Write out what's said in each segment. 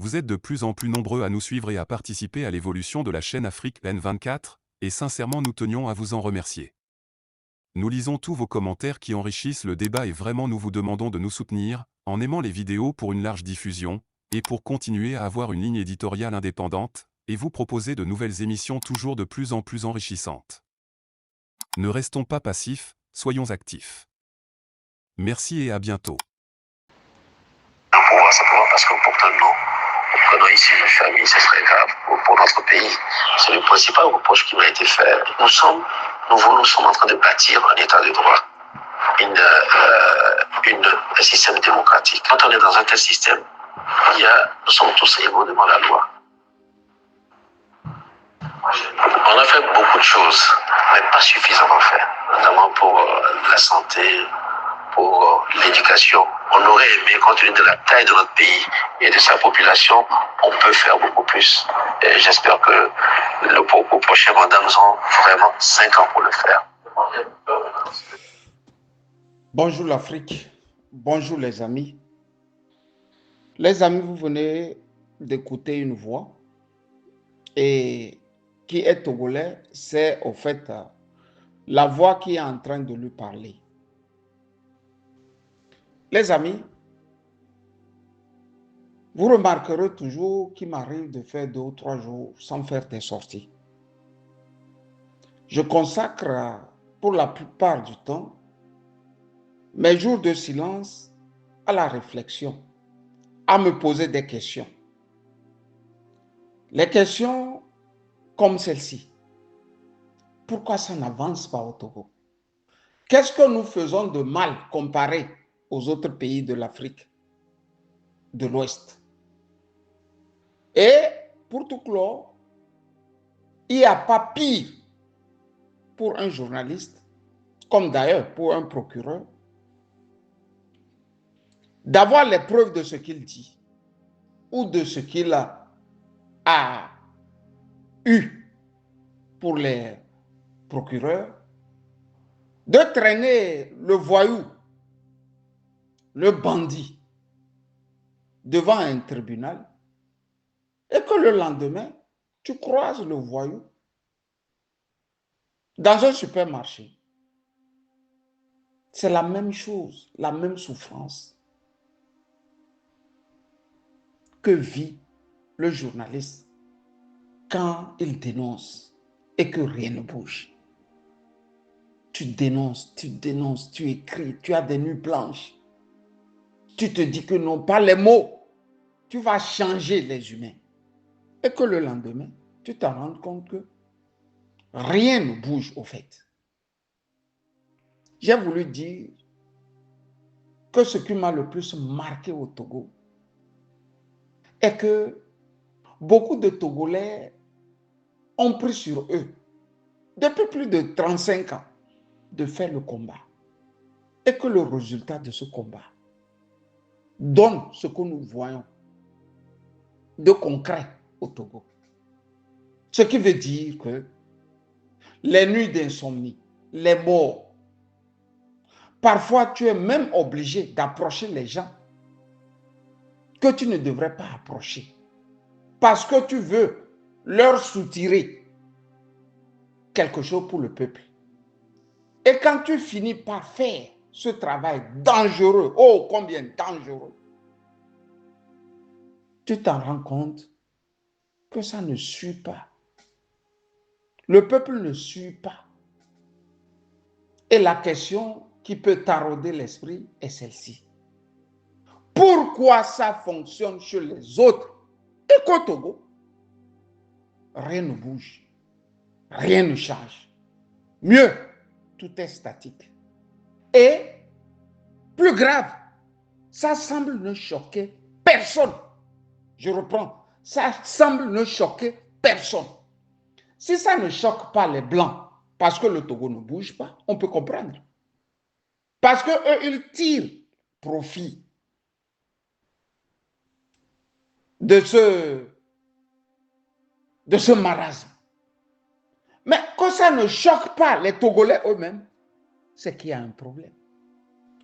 Vous êtes de plus en plus nombreux à nous suivre et à participer à l'évolution de la chaîne Afrique N24, et sincèrement nous tenions à vous en remercier. Nous lisons tous vos commentaires qui enrichissent le débat et vraiment nous vous demandons de nous soutenir, en aimant les vidéos pour une large diffusion, et pour continuer à avoir une ligne éditoriale indépendante, et vous proposer de nouvelles émissions toujours de plus en plus enrichissantes. Ne restons pas passifs, soyons actifs. Merci et à bientôt. Simplement parce que pour nous ici une famille, ce serait grave pour notre pays. C'est le principal reproche qui m'a été fait. Nous sommes en train de bâtir un état de droit, un système démocratique. Quand on est dans un tel système, nous sommes tous égaux devant la loi. On a fait beaucoup de choses, mais pas suffisamment fait, notamment pour la santé, pour l'éducation. On aurait aimé, compte tenu de la taille de notre pays et de sa population, on peut faire beaucoup plus. Et j'espère que au prochain mandat, nous aurons vraiment 5 ans pour le faire. Bonjour l'Afrique, bonjour les amis. Les amis, vous venez d'écouter une voix et qui est togolais, c'est au fait la voix qui est en train de lui parler. Les amis, vous remarquerez toujours qu'il m'arrive de faire 2 ou 3 jours sans faire des sorties. Je consacre pour la plupart du temps mes jours de silence à la réflexion, à me poser des questions. Les questions comme celle-ci. Pourquoi ça n'avance pas au Togo? Qu'est-ce que nous faisons de mal comparé aux autres pays de l'Afrique de l'Ouest? Et pour tout clore, il n'y a pas pire pour un journaliste, comme d'ailleurs pour un procureur, d'avoir les preuves de ce qu'il dit ou de ce qu'il a eu pour les procureurs, de traîner le voyou, le bandit devant un tribunal et que le lendemain, tu croises le voyou dans un supermarché. C'est la même chose, la même souffrance que vit le journaliste quand il dénonce et que rien ne bouge. Tu dénonces, tu écris, tu as des nuits blanches. Tu te dis que non, pas les mots, tu vas changer les humains. Et que le lendemain, tu te rends compte que rien ne bouge au fait. J'ai voulu dire que ce qui m'a le plus marqué au Togo est que beaucoup de Togolais ont pris sur eux, depuis plus de 35 ans, de faire le combat. Et que le résultat de ce combat donne ce que nous voyons de concret au Togo. Ce qui veut dire que les nuits d'insomnie, les morts, parfois tu es même obligé d'approcher les gens que tu ne devrais pas approcher parce que tu veux leur soutirer quelque chose pour le peuple. Et quand tu finis par faire ce travail dangereux, oh combien dangereux, tu t'en rends compte que ça ne suit pas. Le peuple ne suit pas. Et la question qui peut tarauder l'esprit est celle-ci. Pourquoi ça fonctionne chez les autres et qu'au Togo, rien ne bouge, rien ne change. Mieux, tout est statique. Et plus grave, ça semble ne choquer personne. Je reprends, ça semble ne choquer personne. Si ça ne choque pas les Blancs, parce que le Togo ne bouge pas, on peut comprendre. Parce qu'eux, ils tirent profit de ce marasme. Mais que ça ne choque pas les Togolais eux-mêmes, c'est qu'il y a un problème.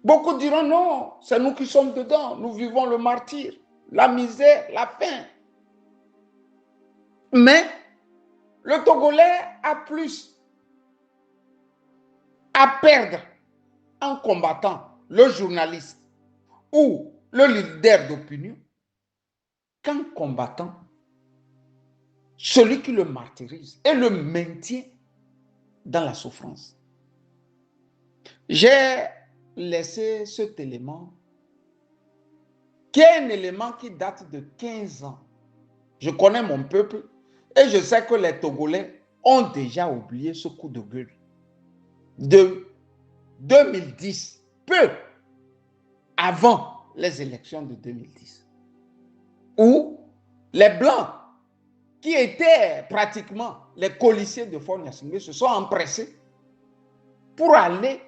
Beaucoup diront non, c'est nous qui sommes dedans, nous vivons le martyre. la misère, la faim. Mais le Togolais a plus à perdre en combattant le journaliste ou le leader d'opinion qu'en combattant celui qui le martyrise et le maintient dans la souffrance. J'ai laissé cet élément qui est un élément qui date de 15 ans. Je connais mon peuple et je sais que les Togolais ont déjà oublié ce coup de gueule de 2010, peu avant les élections de 2010, où les Blancs, qui étaient pratiquement les colissiers de Faure Gnassingbé, se sont empressés pour aller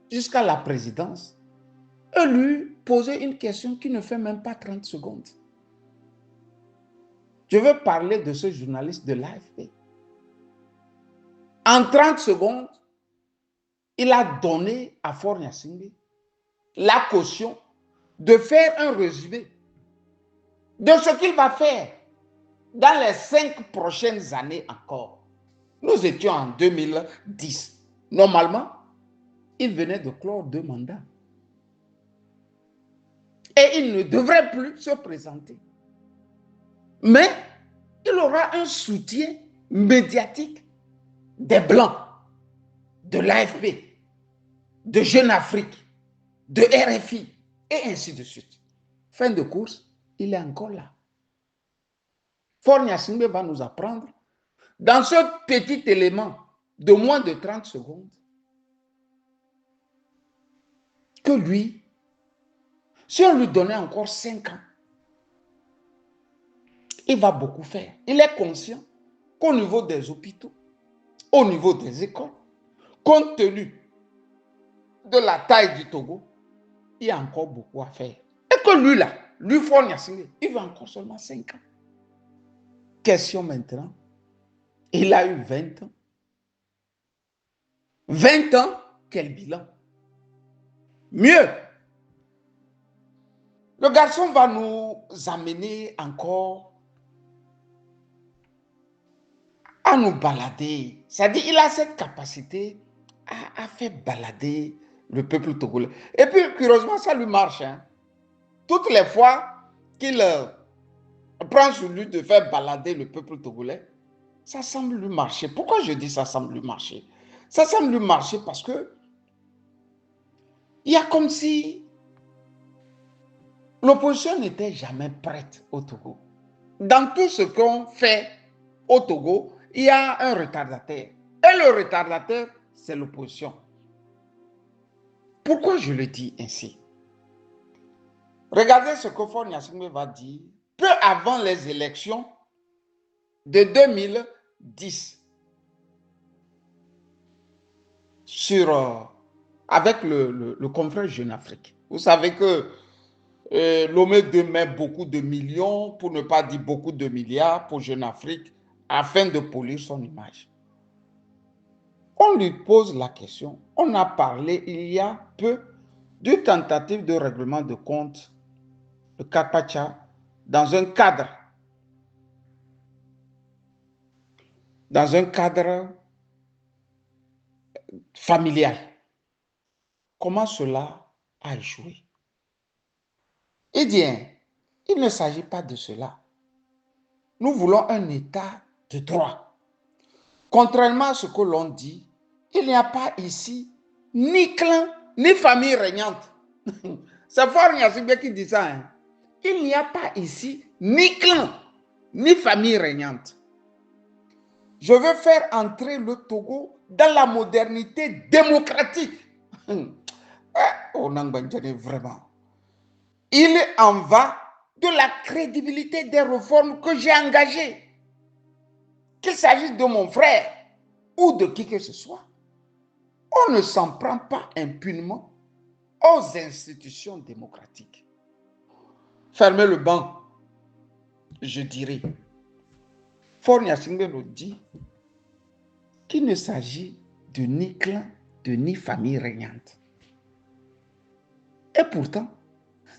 jusqu'à la présidence et lui poser une question qui ne fait même pas 30 secondes. Je veux parler de ce journaliste de l'AFP. En 30 secondes, il a donné à Faure Gnassingbé la caution de faire un résumé de ce qu'il va faire dans les 5 prochaines années encore. Nous étions en 2010. Normalement, il venait de clore 2 mandats. Et il ne devrait plus se présenter. Mais il aura un soutien médiatique des Blancs, de l'AFP, de Jeune Afrique, de RFI, et ainsi de suite. Fin de course, il est encore là. Faure Gnassingbé va nous apprendre, dans ce petit élément de moins de 30 secondes, que lui, si on lui donnait encore 5 ans, il va beaucoup faire. Il est conscient qu'au niveau des hôpitaux, au niveau des écoles, compte tenu de la taille du Togo, il y a encore beaucoup à faire. Et que lui là, lui Faure Gnassingbé, il veut encore seulement 5 ans. Question maintenant, il a eu 20 ans. 20 ans, quel bilan? Mieux, le garçon va nous amener encore à nous balader. C'est-à-dire, il a cette capacité à faire balader le peuple togolais. Et puis, curieusement, ça lui marche. Hein. Toutes les fois qu'il prend sur lui de faire balader le peuple togolais, ça semble lui marcher. Pourquoi je dis ça semble lui marcher? Ça semble lui marcher parce que il y a comme si l'opposition n'était jamais prête au Togo. Dans tout ce qu'on fait au Togo, il y a un retardataire. Et le retardataire, c'est l'opposition. Pourquoi je le dis ainsi? Regardez ce que Faure Gnassingbé va dire peu avant les élections de 2010 avec le confrère Jeune Afrique. Vous savez que Lomé met beaucoup de millions, pour ne pas dire beaucoup de milliards, pour Jeune Afrique, afin de polir son image. On lui pose la question. On a parlé il y a peu d'une tentative de règlement de compte de Kapacha dans un cadre familial. Comment cela a échoué? Eh bien, il ne s'agit pas de cela. Nous voulons un État de droit. Contrairement à ce que l'on dit, il n'y a pas ici ni clan, ni famille régnante. C'est Faure Gnassingbé qui dit ça. Hein? Il n'y a pas ici ni clan, ni famille régnante. Je veux faire entrer le Togo dans la modernité démocratique. Vraiment. Il en va de la crédibilité des réformes que j'ai engagées. Qu'il s'agisse de mon frère ou de qui que ce soit. On ne s'en prend pas impunément aux institutions démocratiques. Fermez le banc, je dirais. Faure Gnassingbé nous dit qu'il ne s'agit de ni clan, de ni famille régnante. Et pourtant,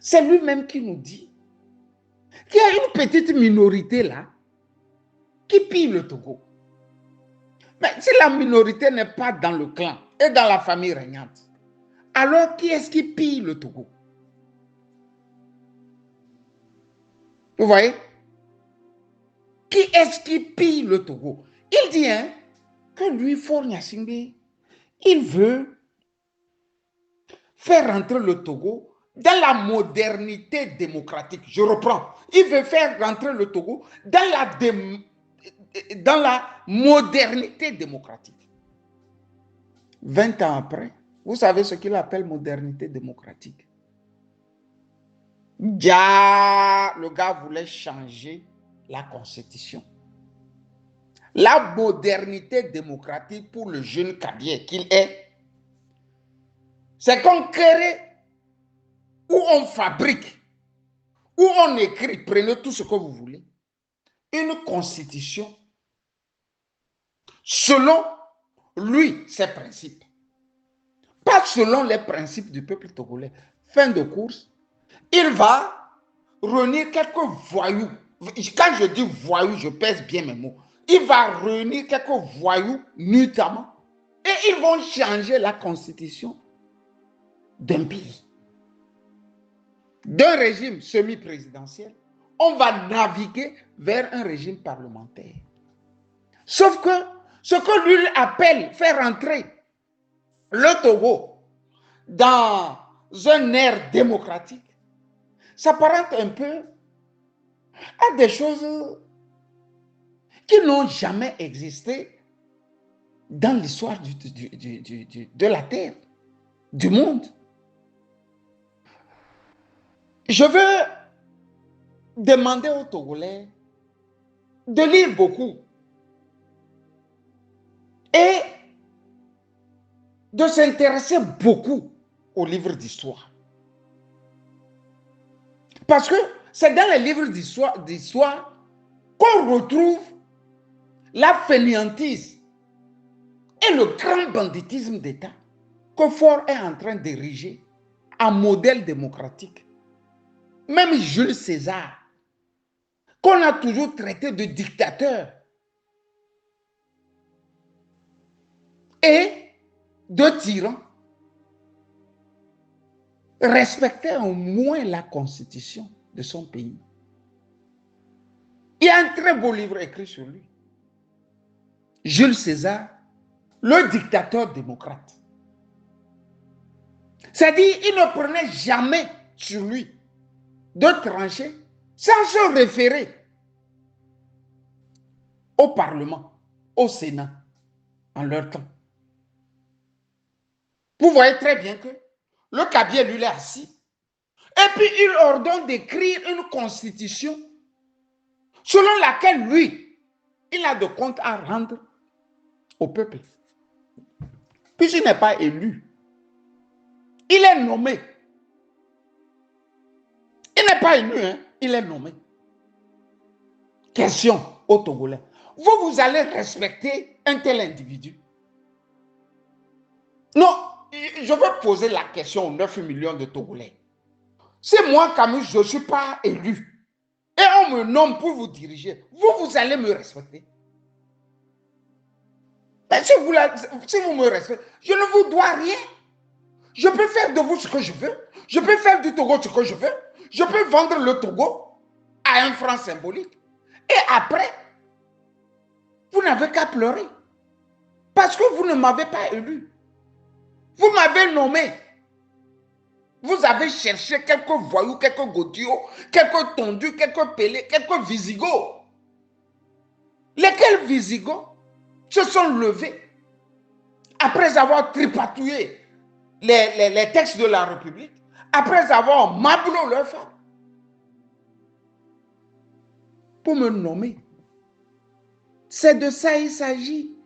C'est lui-même qui nous dit qu'il y a une petite minorité là qui pille le Togo. Mais si la minorité n'est pas dans le clan et dans la famille régnante, alors qui est-ce qui pille le Togo? Vous voyez? Qui est-ce qui pille le Togo? Il dit que lui, Faure Gnassingbé, il veut faire rentrer le Togo dans la modernité démocratique. Je reprends. Il veut faire rentrer le Togo dans la modernité démocratique. 20 ans après, vous savez ce qu'il appelle modernité démocratique? Le gars voulait changer la constitution. La modernité démocratique pour le jeune Kabyé qu'il est, c'est qu'on crée où on fabrique, où on écrit, prenez tout ce que vous voulez, une constitution selon lui, ses principes. Pas selon les principes du peuple togolais. Fin de course, il va réunir quelques voyous. Quand je dis voyous, je pèse bien mes mots. Il va réunir quelques voyous notamment et ils vont changer la constitution d'un pays. D'un régime semi-présidentiel, on va naviguer vers un régime parlementaire. Sauf que ce que lui appelle faire entrer le Togo dans un air démocratique s'apparente un peu à des choses qui n'ont jamais existé dans l'histoire de la Terre, du monde. Je veux demander aux Togolais de lire beaucoup et de s'intéresser beaucoup aux livres d'histoire. Parce que c'est dans les livres d'histoire qu'on retrouve la fainéantise et le grand banditisme d'État que Faure est en train d'ériger en modèle démocratique. Même Jules César, qu'on a toujours traité de dictateur et de tyran, respectait au moins la constitution de son pays. Il y a un très beau livre écrit sur lui. Jules César, le dictateur démocrate. C'est-à-dire, il ne prenait jamais sur lui de trancher sans se référer au Parlement, au Sénat, en leur temps. Vous voyez très bien que le Kabyé, lui, est assis. Et puis, il ordonne d'écrire une constitution selon laquelle, lui, il a de comptes à rendre au peuple. Puisqu'il n'est pas élu, il est nommé. Il n'est pas élu, hein? Il est nommé. Question aux Togolais. Vous allez respecter un tel individu? Non, je veux poser la question aux 9 millions de Togolais. Si moi, Camus, je ne suis pas élu et on me nomme pour vous diriger, vous allez me respecter? Mais si vous me respectez, je ne vous dois rien. Je peux faire de vous ce que je veux. Je peux faire du Togo ce que je veux. Je peux vendre le Togo à un franc symbolique. Et après, vous n'avez qu'à pleurer. Parce que vous ne m'avez pas élu. Vous m'avez nommé. Vous avez cherché quelques voyous, quelques godillots, quelques tondus, quelques pélés, quelques visigoths. Lesquels visigoths se sont levés après avoir tripatouillé les textes de la République, après avoir mablé leurs femmes, pour me nommer. C'est de ça il s'agit.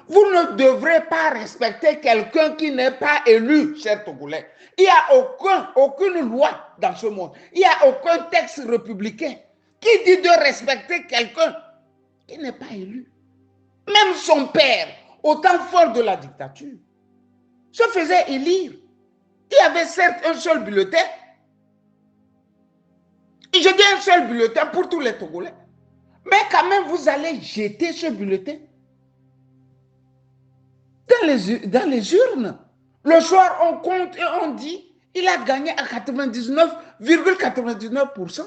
Vous ne devrez pas respecter quelqu'un qui n'est pas élu, chers Togolais. Il n'y a aucune loi dans ce monde. Il n'y a aucun texte républicain qui dit de respecter quelqu'un qui n'est pas élu. Même son père, au temps fort de la dictature, se faisait élire. Il y avait certes un seul bulletin, Je dis un seul bulletin pour tous les Togolais. Mais quand même, vous allez jeter ce bulletin dans les urnes. Le soir, on compte et on dit il a gagné à 99,99%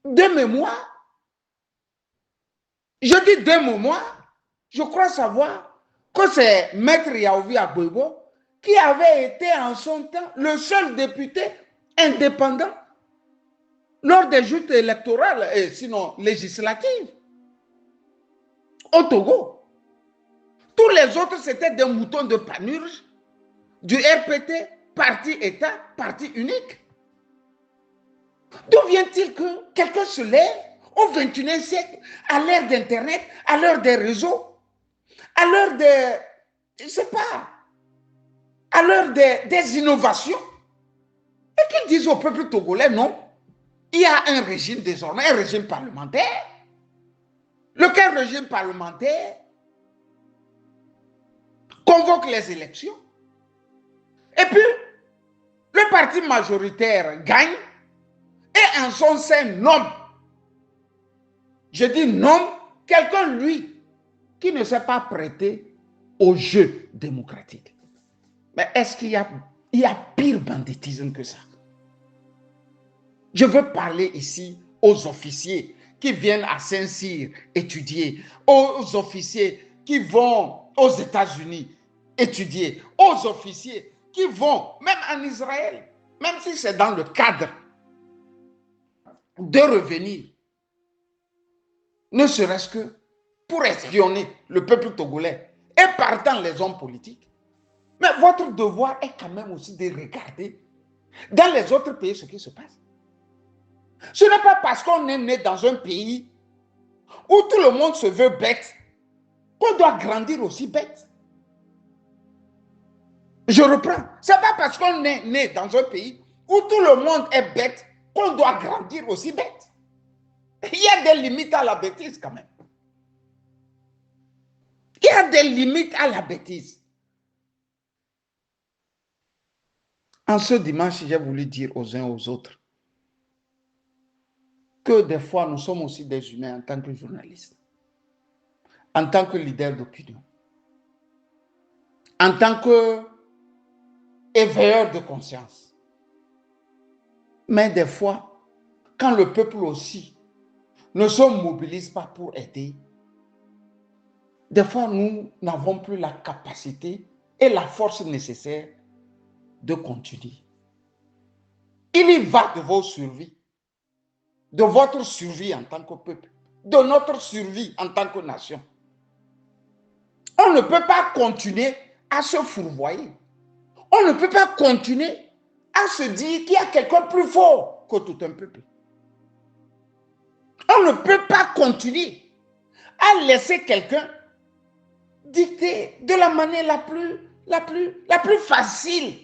de mémoire. Je dis de mémoire, je crois savoir que c'est Maître Yaovi Agboibo qui avait été en son temps le seul député indépendant lors des joutes électorales, et sinon législatives, au Togo. Tous les autres, c'était des moutons de panurge, du RPT, parti État, parti unique. D'où vient-il que quelqu'un se lève au XXIe siècle, à l'ère d'Internet, à l'heure des réseaux, à l'heure des, je ne sais pas, à l'heure des innovations, et qu'ils disent au peuple togolais, non, il y a un régime désormais, un régime parlementaire. Lequel régime parlementaire convoque les élections. Et puis, le parti majoritaire gagne et en son sein nomme. Je dis nomme quelqu'un, lui, qui ne s'est pas prêté au jeu démocratique. Mais est-ce qu'il y a pire banditisme que ça? Je veux parler ici aux officiers qui viennent à Saint-Cyr étudier, aux officiers qui vont aux États-Unis étudier, aux officiers qui vont, même en Israël, même si c'est dans le cadre de revenir, ne serait-ce que pour espionner le peuple togolais et partant les hommes politiques. Mais votre devoir est quand même aussi de regarder dans les autres pays ce qui se passe. Ce n'est pas parce qu'on est né dans un pays où tout le monde se veut bête qu'on doit grandir aussi bête. Je reprends. Ce n'est pas parce qu'on est né dans un pays où tout le monde est bête qu'on doit grandir aussi bête. Il y a des limites à la bêtise quand même. Il y a des limites à la bêtise. En ce dimanche, j'ai voulu dire aux uns aux autres que des fois, nous sommes aussi des humains en tant que journalistes, en tant que leaders d'opinion, en tant que éveilleurs de conscience. Mais des fois, quand le peuple aussi ne se mobilise pas pour aider, des fois, nous n'avons plus la capacité et la force nécessaire de continuer. Il y va de vos survies, de votre survie en tant que peuple, de notre survie en tant que nation. On ne peut pas continuer à se fourvoyer. On ne peut pas continuer à se dire qu'il y a quelqu'un plus fort que tout un peuple. On ne peut pas continuer à laisser quelqu'un dicter de la manière la plus facile,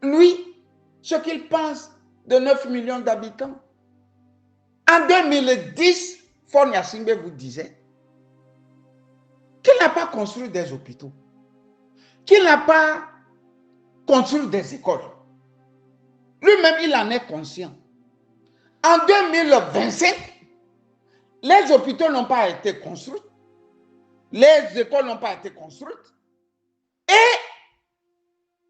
lui, ce qu'il pense de 9 millions d'habitants. En 2010, Faure Gnassingbé vous disait qu'il n'a pas construit des hôpitaux, qu'il n'a pas construit des écoles. Lui-même, il en est conscient. En 2025, les hôpitaux n'ont pas été construits, les écoles n'ont pas été construites. Et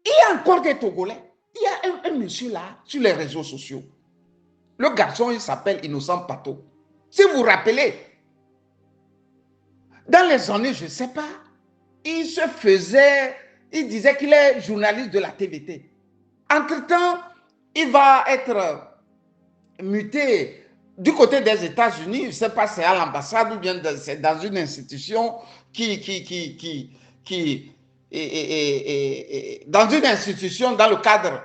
il y a encore des Togolais. Il y a un monsieur là, sur les réseaux sociaux. Le garçon, il s'appelle Innocent Pato. Si vous vous rappelez, dans les années, je ne sais pas, il disait qu'il est journaliste de la TVT. Entre-temps, il va être muté du côté des États-Unis. Je ne sais pas si c'est à l'ambassade ou bien c'est dans une institution dans une institution dans le cadre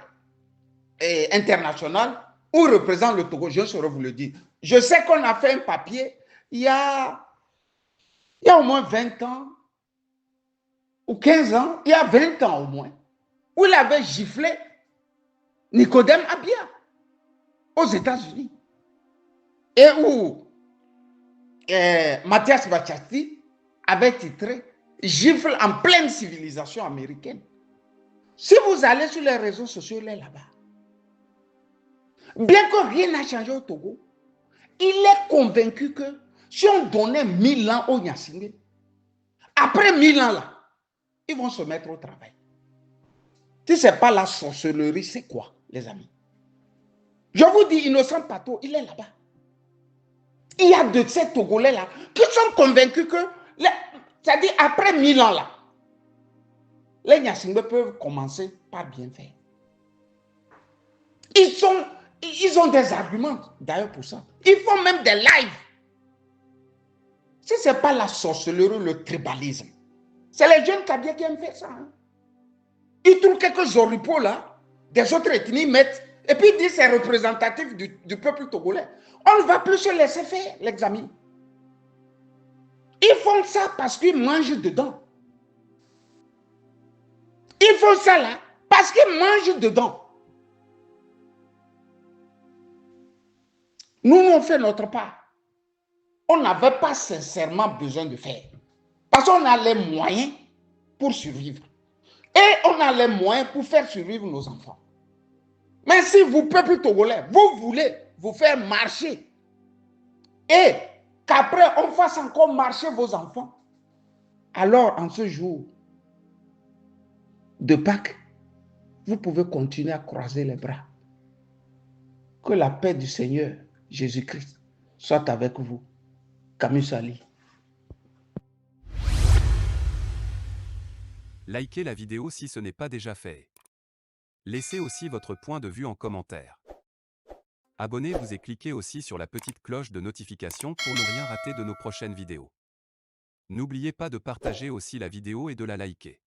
international où représente le Togo. Je saurais vous le dire. Je sais qu'on a fait un papier il y a au moins 20 ans ou 15 ans, il y a 20 ans au moins, où il avait giflé Nicodème Abia aux États-Unis et où Mathias Bachasti avait titré « Gifle en pleine civilisation américaine ». Si vous allez sur les réseaux sociaux, il est là-bas. Bien que rien n'a changé au Togo, il est convaincu que si on donnait 1000 ans aux Nyasingbe, après 1000 ans là, ils vont se mettre au travail. Si ce n'est pas la sorcellerie, c'est quoi, les amis? Je vous dis, Innocent Pato, il est là-bas. Il y a de ces Togolais-là qui sont convaincus que, c'est-à-dire après 1000 ans là, les Nyasingbe peuvent commencer par bien faire. Ils ont des arguments, d'ailleurs, pour ça. Ils font même des lives. Si ce n'est pas la sorcellerie, le tribalisme, c'est les jeunes Kabyles qui aiment faire ça. Hein. Ils trouvent quelques oripeaux là, des autres ethnies, mettent, et puis ils disent c'est représentatif du peuple togolais. On ne va plus se laisser faire l'examen. Ils font ça parce qu'ils mangent dedans. Ils font ça là parce qu'ils mangent dedans. Nous, on fait notre part. On n'avait pas sincèrement besoin de faire. Parce qu'on a les moyens pour survivre. Et on a les moyens pour faire survivre nos enfants. Mais si vous, peuple togolais, vous voulez vous faire marcher et qu'après on fasse encore marcher vos enfants, alors en ce jour de Pâques, vous pouvez continuer à croiser les bras. Que la paix du Seigneur Jésus-Christ soit avec vous. Camus Ali. Likez la vidéo si ce n'est pas déjà fait. Laissez aussi votre point de vue en commentaire. Abonnez-vous et cliquez aussi sur la petite cloche de notification pour ne rien rater de nos prochaines vidéos. N'oubliez pas de partager aussi la vidéo et de la liker.